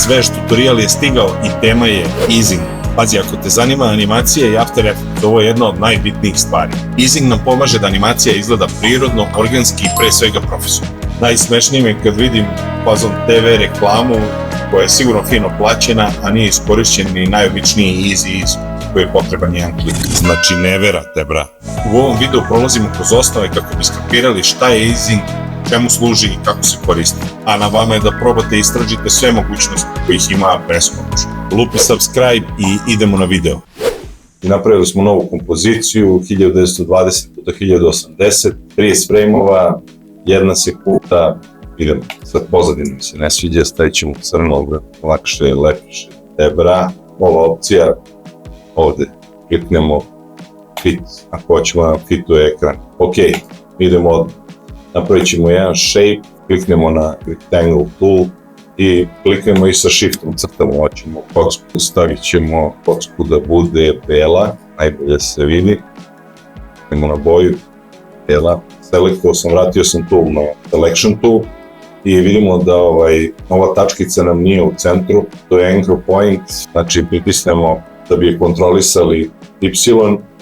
svež tutorial je stigao i tema je easing. Pazi, ako te zanima animacija i After Effects, ovo je jedna od najbitnijih stvari. Easing nam pomaže da animacija izgleda prirodno, organski i pre svega profesionalno. Najsmešnije mi je kad vidim fazon TV reklamu koja je sigurno fino plaćena, a nije iskorišćen ni najobičniji easy koji je potreban jedan klik. Znači ne verate, bra. U ovom videu prolazimo kroz osnove kako bi skapirali šta je easing, čemu služi i kako se koristi. A na vama je da probate i istražite sve mogućnosti kojih ima beskonačno. Lupi subscribe i idemo na video. Napravili smo novu kompoziciju 1920x1080, 30 frame-ova, 1 sekunda, idemo. Sad pozadina mi se ne sviđa, stavit ćemo crno, lakše, lepše, bra. Ova opcija, ovde kliknemo fit, ako hoćemo na fitu ekran. Ok, idemo odmah. Napravit ćemo jedan shape, kliknemo na rectangle tool i kliknemo i sa shiftom crtamo, hoćemo kocku, stavit ćemo kocku da bude bela, najbolje se vidi, kliknemo na boju, bela, selektovao sam, vratio sam tool na selection tool i vidimo da ova tačkica nam nije u centru, to je anchor point, znači pritisnemo da bi je kontrolisali Y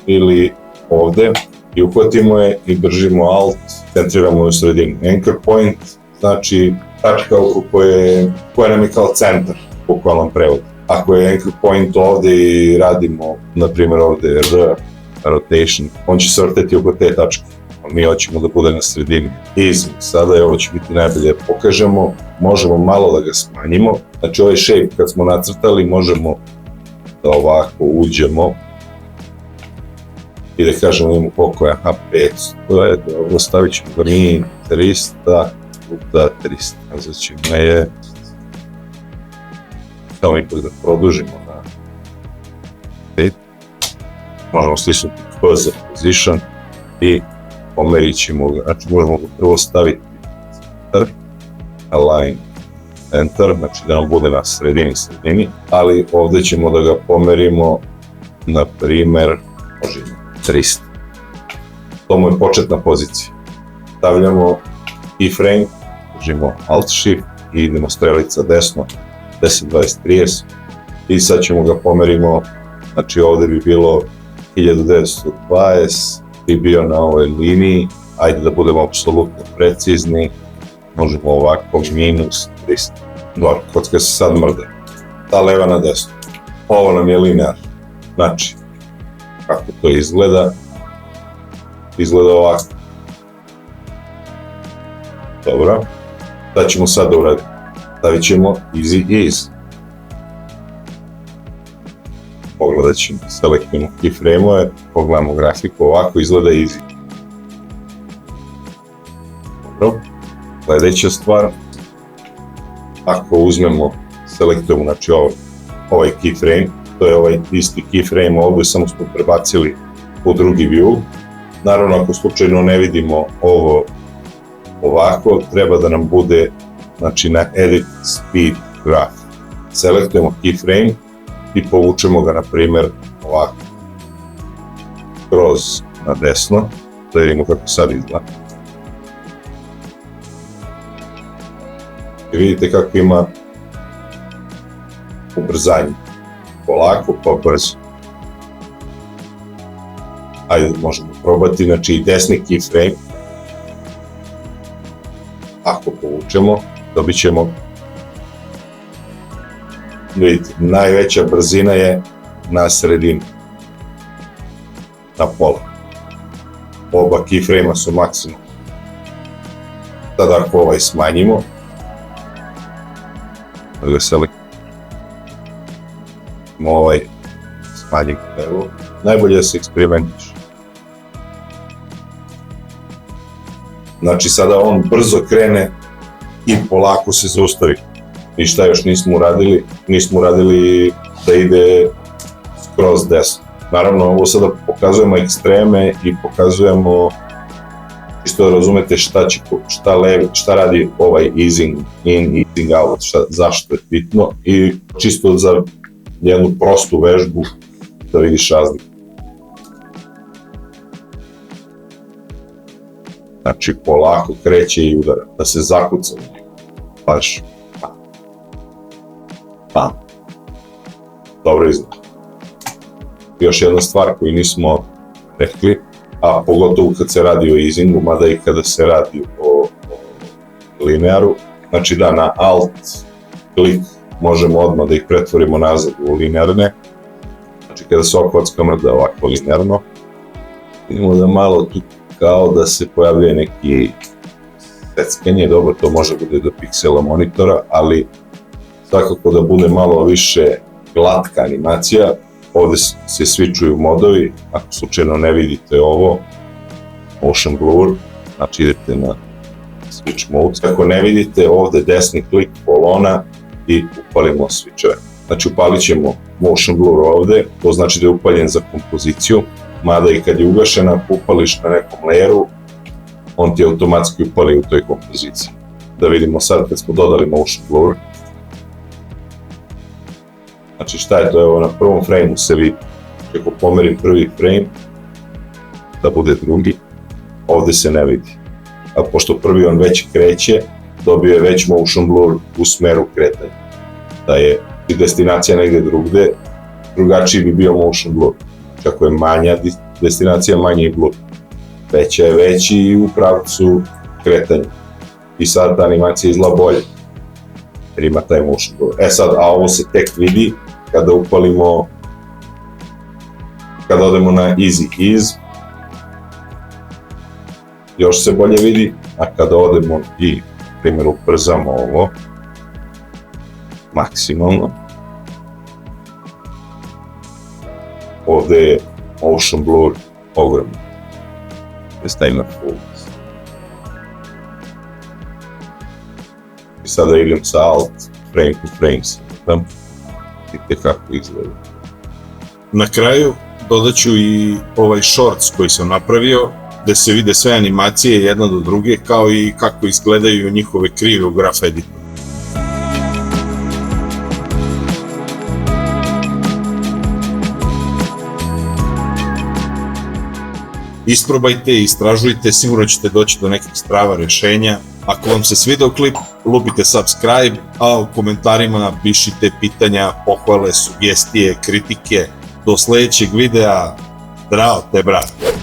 ili ovde i uhvatimo je i držimo Alt, centriramo je u sredini. Anchor point znači tačka koja nam je kao centar, bukvalnom prevodu. Ako je anchor point ovde i radimo, na primjer ovde R, rotation, on će se vrteti oko te tačke. Mi hoćemo da bude na sredini. Easy, sada je ovo će biti najbolje pokažemo, možemo malo da ga smanjimo, znači ovaj shape kad smo nacrtali možemo da ovako uđemo i da kažemo imamo koliko je, 500, to je dobro, stavit ćemo ga mi 300 puta 300, nazvat ćemo je, samo ipak da produžimo na 5, možemo stisnuti P za position i pomerit ćemo ga, znači možemo ga prvo staviti center, align, center, znači da nam bude na sredini, ali ovde ćemo da ga pomerimo, na primer, možemo 300. To mu je početna pozicija. Stavljamo keyframe, držimo Alt Shift i idemo strelica desno, 10, 20, 30 i sad ćemo ga pomerimo, znači ovde bi bilo 1920, bi bio na ovoj liniji, ajde da budemo apsolutno precizni, možemo ovako, minus 300. Dobro, kocka se sad mrde. Ta leva na desno. Ovo nam je linear. Znači, kako to izgleda? Izgleda ovako. Dobro. Šta ćemo sad da uradimo? Stavit ćemo easy ease. Pogledat ćemo, selektujemo keyframe-ove, pogledamo grafiku, ovako izgleda easy. Dobro. Sledeća stvar, ako uzmemo, selektujemo, znači ovaj keyframe, to je ovaj isti keyframe, ovdje samo smo prebacili u drugi view. Naravno, ako slučajno ne vidimo ovo ovako, treba da nam bude, znači na edit speed graph. Selektujemo keyframe i povučemo ga, na primjer, ovako, kroz na desno, da vidimo kako sad izgleda. I vidite kako ima ubrzanje. Polako, pa brzo. Ajde, možemo probati, znači i desni keyframe. Ako povučemo, dobit ćemo, vidite, najveća brzina je na sredini, na pola. Oba keyframe-a su maksimum. Sad ako ovaj smanjimo, da ga selektujemo, ovaj smanjim levo, najbolje da se eksperimentiš. Znači sada on brzo krene i polako se zaustavi. I šta još nismo uradili da ide skroz desno. Naravno, ovo sada pokazujemo ekstreme i pokazujemo isto da razumete šta radi ovaj easing in, easing out, zašto je bitno i čisto za jednu prostu vežbu da vidiš razliku. Znači, polako kreće i udara, da se zakuca. Baš. Pa, dobro izgleda. Još jedna stvar koju nismo rekli, a pogotovo kad se radi o easingu, mada i kada se radi o linearu, znači da na alt klik možemo odmah da ih pretvorimo nazad u linearne, znači kada se ova kocka mrda ovako linearno, vidimo da malo tu kao da se pojavljuje neki seckanje, dobro to može bude do piksela monitora, ali svakako da bude malo više glatka animacija. Ovde se switchuju modovi, ako slučajno ne vidite ovo, motion blur, znači idete na switch mode. Ako ne vidite ovde desni klik polona i upalimo switchove. Znači upalit ćemo motion blur ovde, to znači da je upaljen za kompoziciju, mada i kad je ugašena, ako upališ na nekom layeru, on ti automatski upali u toj kompoziciji. Da vidimo sad kad smo dodali motion blur. Znači šta je to, evo na prvom frame-u se vidi, ako pomerim prvi frame, da bude drugi, ovde se ne vidi. A pošto prvi on već kreće, dobio je već motion blur u smeru kretanja. Da je destinacija negde drugde, drugačiji bi bio motion blur. Znači ako je manja destinacija, manji je blur. Veća je veći i u pravcu kretanja. I sad ta animacija izgleda bolje, jer ima taj motion blur. E sad, a ovo se tek vidi kada upalimo, kada odemo na easy ease, još se bolje vidi, a kada odemo i, na primjer, ubrzamo ovo, maksimalno, ovde je motion blur ogromno. Stavim na full. I sada idem sa alt, frame to frame, tam, vidite kako izgleda. Na kraju dodat ću i ovaj shorts koji sam napravio, gde se vide sve animacije jedna do druge, kao i kako izgledaju njihove krive u Graph Editoru. Isprobajte, istražujte, sigurno ćete doći do nekih strava rešenja. Ako vam se svidao klip, lupite subscribe, a u komentarima pišite pitanja, pohvale, sugestije, kritike. Do sledećeg videa, zdravo te brate!